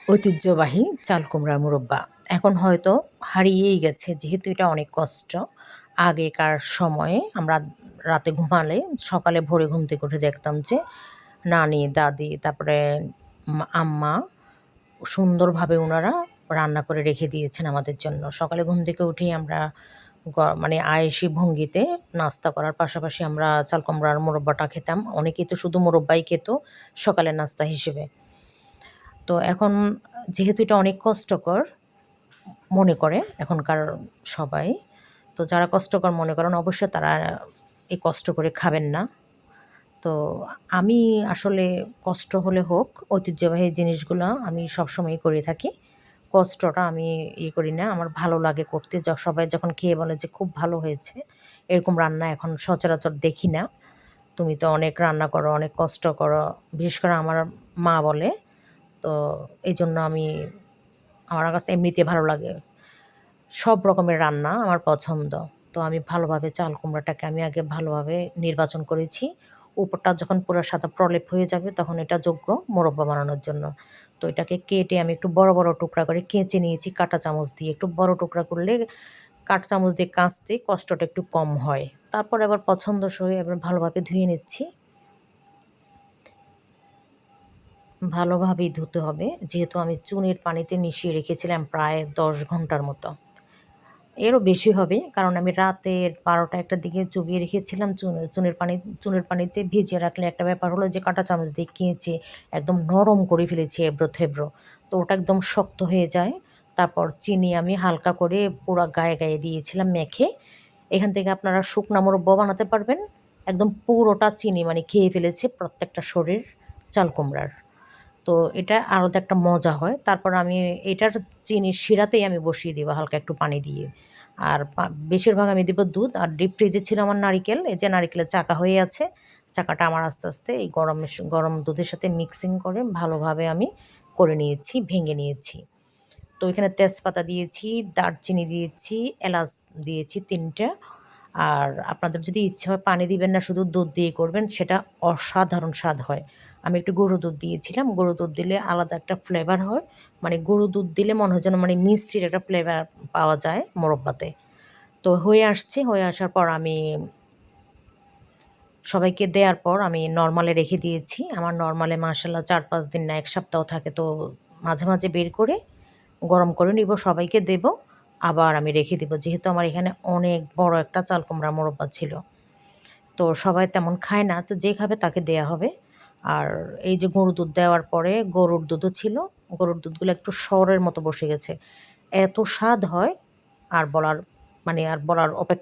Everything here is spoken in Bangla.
ঐতিহ্যবাহী চাল কুমড়ার মুরব্বা এখন হয়তো হারিয়েই গেছে, যেহেতু এটা অনেক কষ্ট। আগেকার সময়ে আমরা রাতে ঘুমালে সকালে ভোরে ঘুম থেকে উঠে দেখতাম যে নানি, দাদি, তারপরে আম্মা সুন্দরভাবে ওনারা রান্না করে রেখে দিয়েছেন আমাদের জন্য। সকালে ঘুম থেকে উঠেই আমরা মানে আয়েশি ভঙ্গিতে নাস্তা করার পাশাপাশি আমরা চাল কুমড়ার মুরব্বাটা খেতাম। অনেকেই তো শুধু মুরব্বাই খেত সকালের নাস্তা হিসেবে। তো এখন যেহেতু এটা অনেক কষ্টকর মনে করে এখনকার সবাই, তো যারা কষ্টকর মনে করেন অবশ্যই তারা এই কষ্ট করে খাবেন না। তো আমি আসলে কষ্ট হলে হোক, ঐতিহ্যবাহী জিনিসগুলো আমি সবসময় করে থাকি। কষ্টটা আমি করি না, আমার ভালো লাগে করতে। সবাই যখন খেয়ে বলে যে খুব ভালো হয়েছে, এরকম রান্না এখন সচরাচর দেখি না। তুমি তো অনেক রান্না করো, অনেক কষ্ট করো, বিশেষ করে আমার মা বলে। তো এই জন্য আমার কাছে এমনিতে ভালো লাগে। সব রকমের রান্না আমার পছন্দ। তো আমি ভালোভাবে চাল কুমড়াটাকে আমি আগে ভালোভাবে নির্বাচন করেছি। উপরটা যখন পুরো সাদা প্রলেপ হয়ে যাবে তখন এটা যোগ্য মোরব্বা বানানোর জন্য। তো এটাকে কেটে আমি একটু বড় বড় টুকরা করে কেচে নিয়েছি কাঁটা চামচ দিয়ে। একটু বড় টুকরা করলে কাঁটা চামচ দিয়ে কাঁচতে কষ্টটা একটু কম হয়। তারপর আবার পছন্দসই এবার ভালোভাবে ধুয়ে নিচ্ছি। ভালোভাবেই ধুতে হবে, যেহেতু আমি চুনের পানিতে মিশিয়ে রেখেছিলাম প্রায় 10 ঘন্টার মতো। এরও বেশি হবে, কারণ আমি রাতের 12টা-1টার দিকে চুবিয়ে রেখেছিলাম চুনের পানিতে ভিজিয়ে রাখলে একটা ব্যাপার হলো যে কাঁটা চামচ দিয়ে কেচে একদম নরম করে ফেলেছি এবড়ো থেবড়ো। তো ওটা একদম শক্ত হয়ে যায়। তারপর চিনি আমি হালকা করে পুরা গায়ে গায়ে দিয়েছিলাম মেখে। এখান থেকে আপনারা শুকনা মুরব্বা বানাতে পারবেন। একদম পুরোটা চিনি মানে খেয়ে ফেলেছে প্রত্যেকটা শরীর চাল কুমড়ার। তো এটা আলাদা একটা মজা হয়। তারপর আমি এটার চিনির শিরাতেই আমি বসিয়ে দিব হালকা একটু পানি দিয়ে। আর বেশিরভাগ আমি দিব দুধ। আর ডিপ ফ্রিজে ছিল আমার নারিকেল। এই যে নারিকেলের চাকা হয়ে আছে। চাকাটা আমার আস্তে আস্তে এই গরম দুধের সাথে মিক্সিং করে ভালোভাবে আমি করে নিয়েছি, ভেঙে নিয়েছি। তো এখানে তেজপাতা দিয়েছি, দারচিনি দিয়েছি, এলাচ দিয়েছি ৩টা। আর আপনাদের যদি ইচ্ছে হয় পানি দিবেন না, শুধু দুধ দিয়ে করবেন, সেটা অসাধারণ স্বাদ হয়। আমি একটু গরুর দুধ দিয়েছিলাম। গরুর দুধ দিলে আলাদা একটা ফ্লেভার হয়। মানে গরুর দুধ দিলে মনে হয় যেন মানে মিষ্টির একটা ফ্লেভার পাওয়া যায় মোরব্বাতে। তো হয়ে আসার পর আমি সবাইকে দেওয়ার পর আমি নরমালে রেখে দিয়েছি। আমার নরমালে মাশাআল্লাহ ৪-৫ দিন না ১ সপ্তাহ থাকে। তো মাঝে মাঝে বের করে গরম করে নিব, সবাইকে দেব। আবার আমি রেখে দিব, যেহেতু আমার এখানে অনেক বড় একটা চাল কুমড়া মোরব্বা ছিল। তো সবাই তেমন খায় না, তো যে খাবে তাকে দেয়া হবে। আর এই যে গরুর দুধ দেওয়ার পরে গরুর দুধও ছিল। গরুর দুধগুলো একটু সরের মতো বসে গেছে। এত স্বাদ হয় আর বলার অপেক্ষা